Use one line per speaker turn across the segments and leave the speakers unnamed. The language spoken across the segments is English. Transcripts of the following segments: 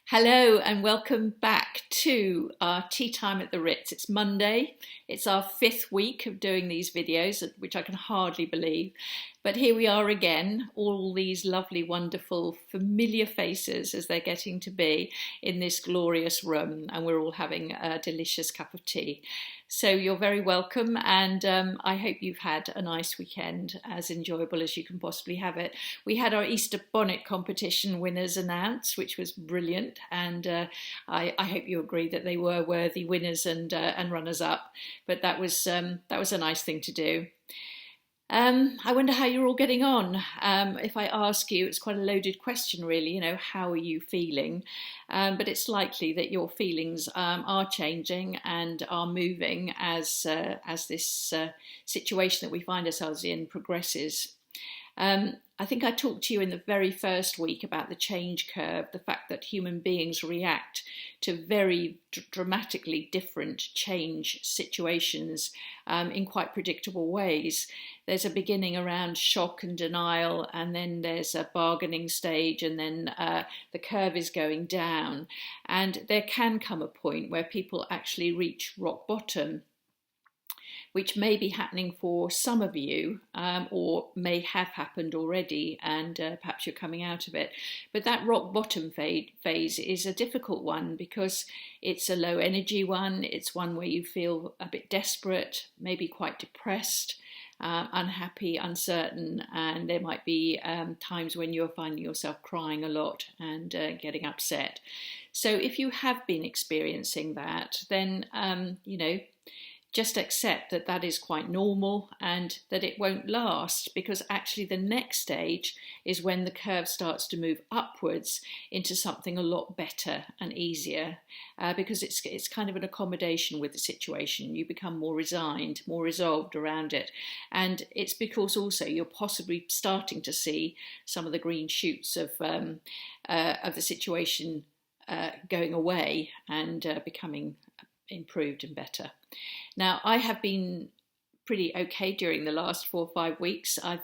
Hello and welcome back to our tea time at the Ritz. It's Monday. It's our fifth week of doing these videos, which I can hardly believe. But here we are again, all these lovely, wonderful, familiar faces as they're getting to be in this glorious room, and we're all having a delicious cup of tea. So you're very welcome, and I hope you've had a nice weekend, as enjoyable as you can possibly have it. We had our Easter bonnet competition winners announced, which was brilliant, and I hope you agree that they were worthy winners and runners-up. But that was a nice thing to do. I wonder how you're all getting on. If I ask you, it's quite a loaded question, really. You know, how are you feeling? But it's likely that your feelings are changing and are moving as this situation that we find ourselves in progresses. I think I talked to you in the very first week about the change curve, the fact that human beings react to very dramatically different change situations in quite predictable ways. There's a beginning around shock and denial, and then there's a bargaining stage, and then the curve is going down. And there can come a point where people actually reach rock bottom, which may be happening for some of you, or may have happened already, and perhaps you're coming out of it. But that rock bottom phase is a difficult one because it's a low energy one. It's one where you feel a bit desperate, maybe quite depressed, unhappy, uncertain, and there might be times when you're finding yourself crying a lot and getting upset. So if you have been experiencing that, then, just accept that that is quite normal and that it won't last, because actually the next stage is when the curve starts to move upwards into something a lot better and easier, because it's kind of an accommodation with the situation. You become more resigned, more resolved around it. And it's because also you're possibly starting to see some of the green shoots of the situation going away and becoming improved and better. Now, I have been pretty okay during the last 4 or 5 weeks. I've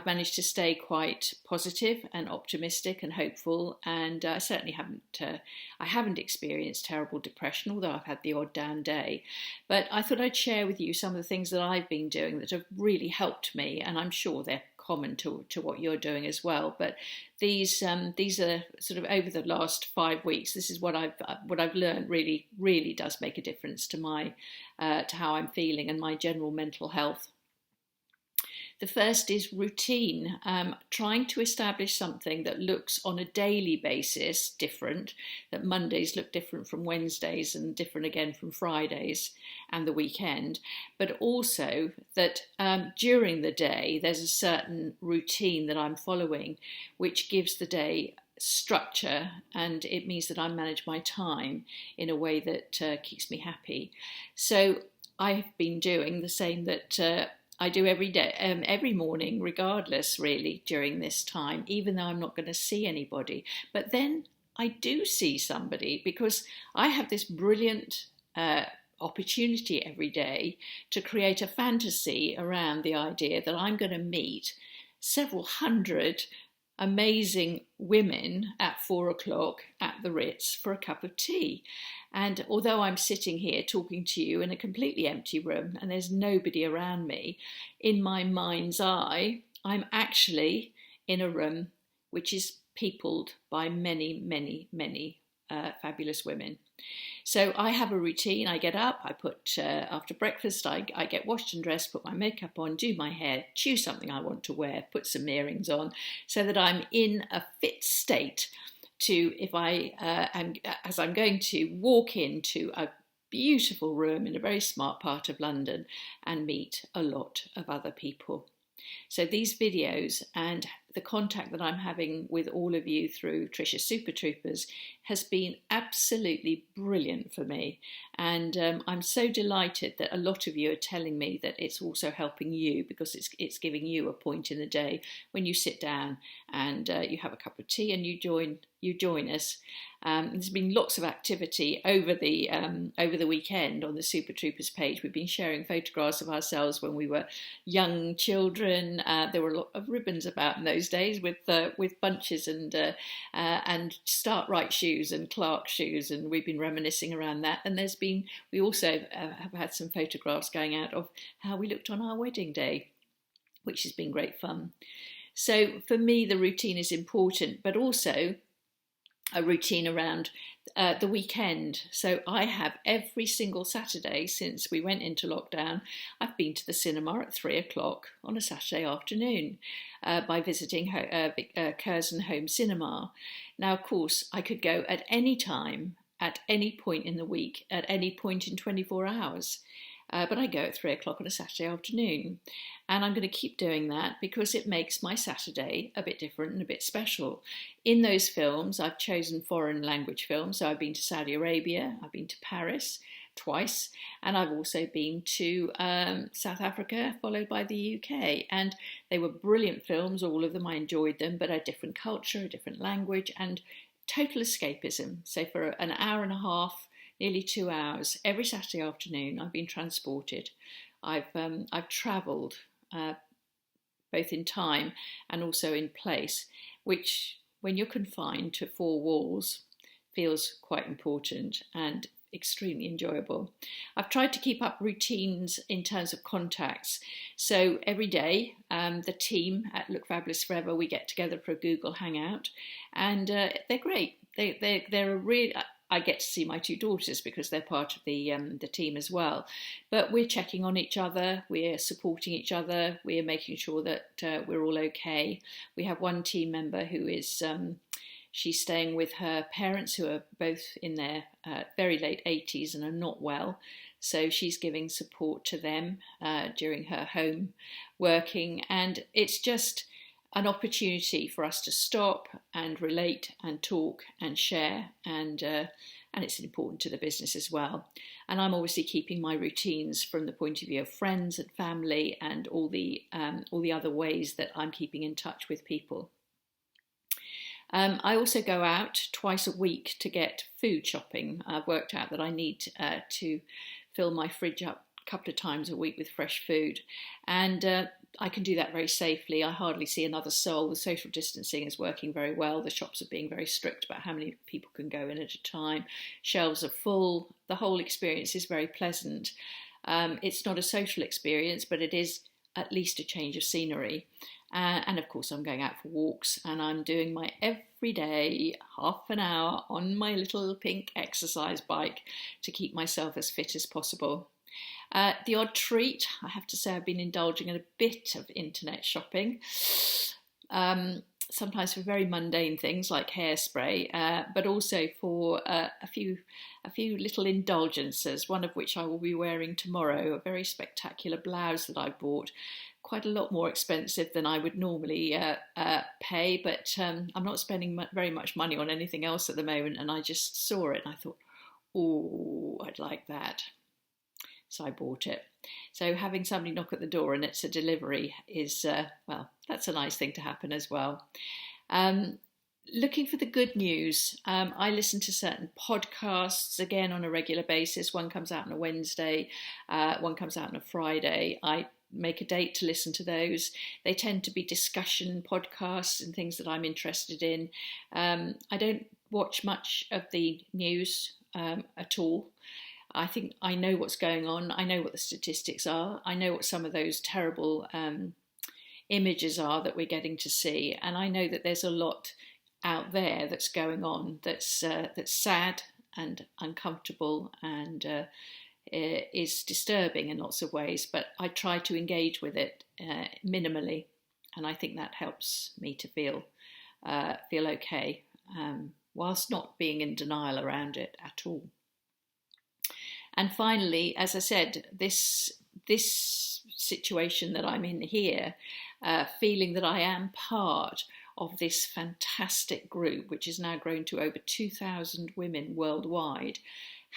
managed to stay quite positive and optimistic and hopeful, and I certainly haven't experienced terrible depression, although I've had the odd down day. But I thought I'd share with you some of the things that I've been doing that have really helped me, and I'm sure they're common to what you're doing as well. But these are sort of over the last 5 weeks. This is what I've learned really does make a difference to my to how I'm feeling and my general mental health. The first is routine, trying to establish something that looks on a daily basis different, that Mondays look different from Wednesdays and different again from Fridays and the weekend, but also that during the day there's a certain routine that I'm following, which gives the day structure, and it means that I manage my time in a way that keeps me happy. So I've been doing the same that I do every day, every morning, regardless, really, during this time, even though I'm not going to see anybody. But then I do see somebody, because I have this brilliant opportunity every day to create a fantasy around the idea that I'm going to meet several hundred amazing women at 4 o'clock at the Ritz for a cup of tea. And although I'm sitting here talking to you in a completely empty room and there's nobody around me, in my mind's eye, I'm actually in a room which is peopled by many fabulous women. So I have a routine. I get up, I put, after breakfast, I get washed and dressed, put my makeup on, do my hair, choose something I want to wear, put some earrings on, so that I'm in a fit state to, if as I'm going to walk into a beautiful room in a very smart part of London and meet a lot of other people. So these videos and the contact that I'm having with all of you through Tricia Super Troopers has been absolutely brilliant for me. And I'm so delighted that a lot of you are telling me that it's also helping you, because it's giving you a point in the day when you sit down and you have a cup of tea and you join us. There's been lots of activity over the weekend on the Super Troopers page. We've been sharing photographs of ourselves when we were young children. There were a lot of ribbons about in those days with bunches and start right shoes. shoes and Clark's shoes, and we've been reminiscing around that. And we also have had some photographs going out of how we looked on our wedding day, which has been great fun. So for me, the routine is important, but also a routine around the weekend. So I have every single Saturday since we went into lockdown, I've been to the cinema at 3 o'clock on a Saturday afternoon by visiting Curzon Home Cinema. Now, of course, I could go at any time, at any point in the week, at any point in 24 hours. But I go at 3 o'clock on a Saturday afternoon. And I'm going to keep doing that because it makes my Saturday a bit different and a bit special. In those films, I've chosen foreign language films. So I've been to Saudi Arabia, I've been to Paris twice, and I've also been to South Africa, followed by the UK. And they were brilliant films, all of them. I enjoyed them, but a different culture, a different language, and total escapism. So for an hour and a half, nearly 2 hours, every Saturday afternoon, I've been transported. I've travelled, both in time and also in place, which, when you're confined to 4 walls, feels quite important and extremely enjoyable. I've tried to keep up routines in terms of contacts. So every day, the team at Look Fabulous Forever, we get together for a Google Hangout, and they're great. They're a really... I get to see my 2 daughters because they're part of the team as well. But we're checking on each other, we're supporting each other, we're making sure that we're all okay. We have one team member who is, she's staying with her parents who are both in their very late 80s and are not well. So she's giving support to them during her home working. And it's just an opportunity for us to stop and relate and talk and share, and it's important to the business as well. And I'm obviously keeping my routines from the point of view of friends and family and all the other ways that I'm keeping in touch with people. I also go out twice a week to get food shopping. I've worked out that I need to fill my fridge up a couple of times a week with fresh food, and I can do that very safely. I hardly see another soul. The social distancing is working very well. The shops are being very strict about how many people can go in at a time. Shelves are full. The whole experience is very pleasant. It's not a social experience, but it is at least a change of scenery. And of course, I'm going out for walks, and I'm doing my everyday half an hour on my little pink exercise bike to keep myself as fit as possible. The odd treat, I have to say, I've been indulging in a bit of internet shopping, sometimes for very mundane things like hairspray, but also for a few little indulgences, one of which I will be wearing tomorrow, a very spectacular blouse that I bought, quite a lot more expensive than I would normally pay, but I'm not spending very much money on anything else at the moment, and I just saw it and I thought, oh, I'd like that. So I bought it. So having somebody knock at the door and it's a delivery is, well, that's a nice thing to happen as well. Looking for the good news, I listen to certain podcasts, again, on a regular basis. One comes out on a Wednesday, one comes out on a Friday. I make a date to listen to those. They tend to be discussion podcasts and things that I'm interested in. I don't watch much of the news at all. I think I know what's going on. I know what the statistics are. I know what some of those terrible images are that we're getting to see. And I know that there's a lot out there that's going on that's sad and uncomfortable and is disturbing in lots of ways. But I try to engage with it minimally. And I think that helps me to feel okay, whilst not being in denial around it at all. And finally, as I said, this situation that I'm in here, feeling that I am part of this fantastic group, which has now grown to over 2,000 women worldwide,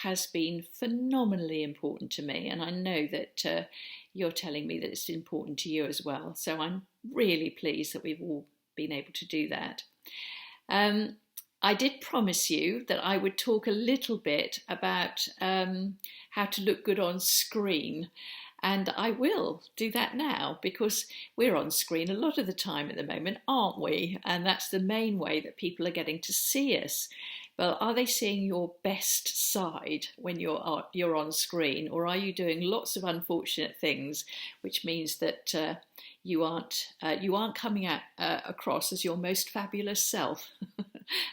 has been phenomenally important to me. And I know that you're telling me that it's important to you as well. So I'm really pleased that we've all been able to do that. I did promise you that I would talk a little bit about how to look good on screen, and I will do that now because we're on screen a lot of the time at the moment, aren't we? And that's the main way that people are getting to see us. Well, are they seeing your best side when you're on screen, or are you doing lots of unfortunate things, which means that you aren't coming across as your most fabulous self?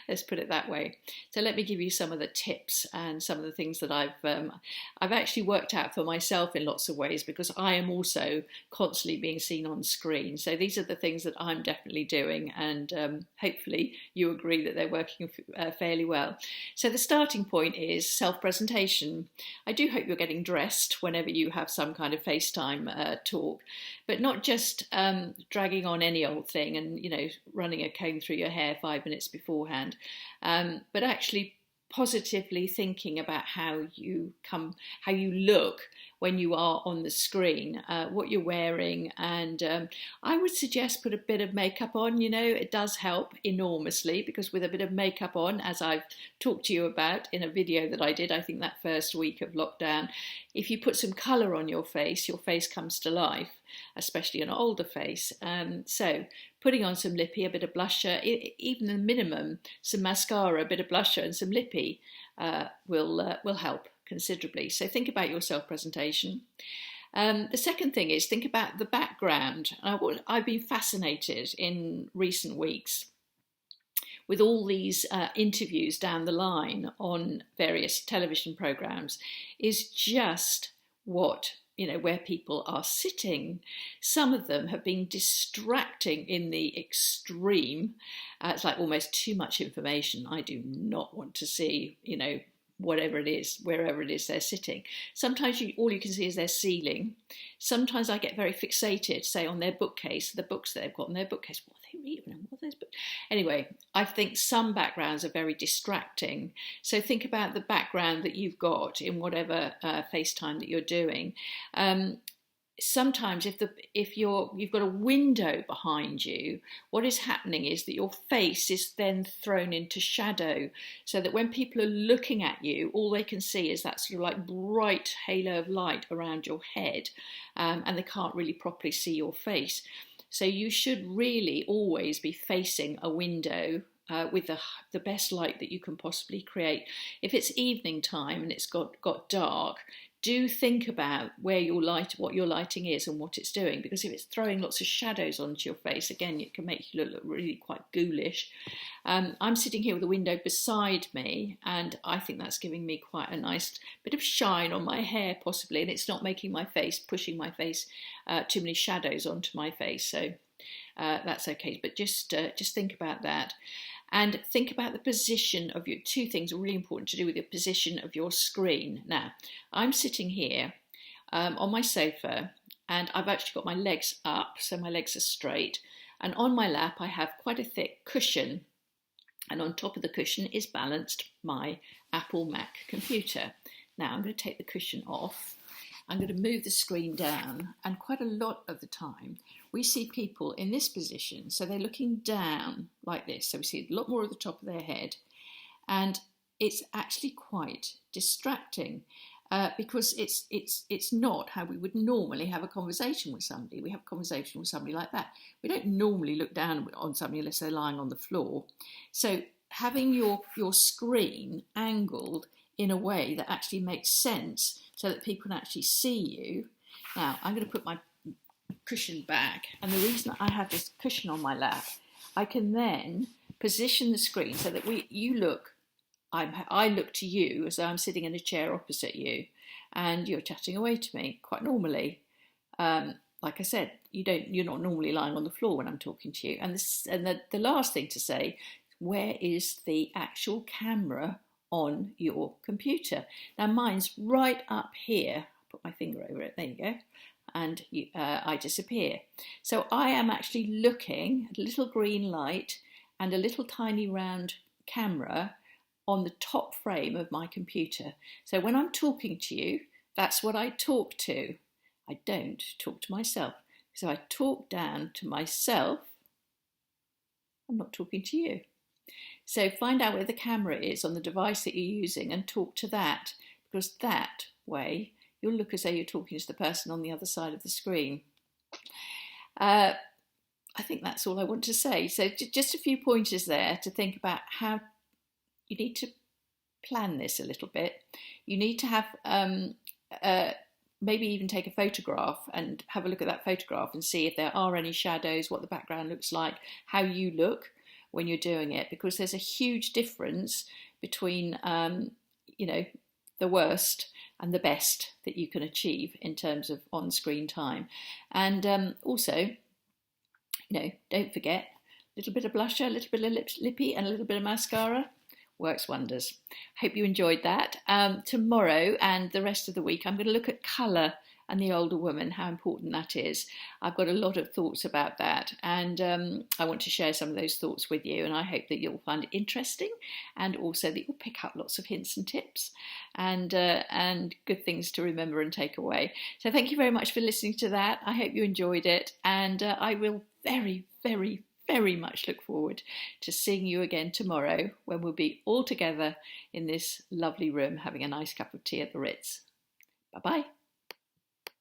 Let's put it that way. So let me give you some of the tips and some of the things that I've actually worked out for myself in lots of ways, because I am also constantly being seen on screen. So these are the things that I'm definitely doing, and hopefully you agree that they're working fairly well. So the starting point is self-presentation. I do hope you're getting dressed whenever you have some kind of FaceTime talk, but not just dragging on any old thing and running a comb through your hair 5 minutes beforehand, but actually positively thinking about how you look when you are on the screen, what you're wearing, and I would suggest put a bit of makeup on. It does help enormously, because with a bit of makeup on, as I've talked to you about in a video that I did, I think that first week of lockdown, if you put some colour on your face comes to life, especially an older face. So putting on some lippy, a bit of blusher, even the minimum, some mascara, a bit of blusher and some lippy will help considerably. So think about your self-presentation. The second thing is think about the background. I've been fascinated in recent weeks with all these interviews down the line on various television programs, is just where people are sitting. Some of them have been distracting in the extreme. It's like almost too much information. I do not want to see, whatever it is, wherever it is they're sitting. Sometimes all you can see is their ceiling. Sometimes I get very fixated, say, on their bookcase, the books that they've got on their bookcase. What are they reading? What are those books? Anyway, I think some backgrounds are very distracting. So think about the background that you've got in whatever FaceTime that you're doing. Sometimes if you've got a window behind you, what is happening is that your face is then thrown into shadow, so that when people are looking at you, all they can see is that sort of like bright halo of light around your head, and they can't really properly see your face. So you should really always be facing a window with the best light that you can possibly create. If it's evening time and it's got dark, do think about what your lighting is and what it's doing, because if it's throwing lots of shadows onto your face, again, it can make you look really quite ghoulish. I'm sitting here with a window beside me, and I think that's giving me quite a nice bit of shine on my hair, possibly, and it's not making pushing my face too many shadows onto my face. So that's okay. But just think about that. And think about the position of your two things are really important to do with the position of your screen. Now, I'm sitting here on my sofa, and I've actually got my legs up, so my legs are straight. And on my lap, I have quite a thick cushion. And on top of the cushion is balanced my Apple Mac computer. Now, I'm going to take the cushion off. I'm going to move the screen down, and quite a lot of the time we see people in this position, so they're looking down like this, so we see a lot more of the top of their head, and it's actually quite distracting because it's not how we would normally have a conversation with somebody. We have a conversation with somebody like that. We don't normally look down on somebody unless they're lying on the floor. So having your screen angled in a way that actually makes sense so that people can actually see you. Now, I'm going to put my cushion back, and the reason I have this cushion on my lap, I can then position the screen so that I look to you as though I'm sitting in a chair opposite you, and you're chatting away to me quite normally. Like I said, you're not normally lying on the floor when I'm talking to you. And the last thing to say, where is the actual camera on your computer? Now, mine's right up here. I'll put my finger over it. There you go. And I disappear. So I am actually looking at a little green light and a little tiny round camera on the top frame of my computer. So when I'm talking to you, that's what I talk to. I don't talk to myself. So I talk down to myself. I'm not talking to you. So find out where the camera is on the device that you're using and talk to that, because that way you'll look as though you're talking to the person on the other side of the screen. I think that's all I want to say. So just a few pointers there to think about how you need to plan this a little bit. You need to have maybe even take a photograph and have a look at that photograph and see if there are any shadows, what the background looks like, how you look when you're doing it, because there's a huge difference between you know, the worst and the best that you can achieve in terms of on-screen time. And also, you know, don't forget a little bit of blusher, a little bit of lippy and a little bit of mascara. Works wonders. Hope you enjoyed that. Tomorrow and the rest of the week, I'm going to look at colour and the older woman, how important that is. I've got a lot of thoughts about that, and I want to share some of those thoughts with you, and I hope that you'll find it interesting, and also that you'll pick up lots of hints and tips and good things to remember and take away. So thank you very much for listening to that. I hope you enjoyed it, and I will very, very, very much look forward to seeing you again tomorrow, when we'll be all together in this lovely room having a nice cup of tea at the Ritz. Bye-bye.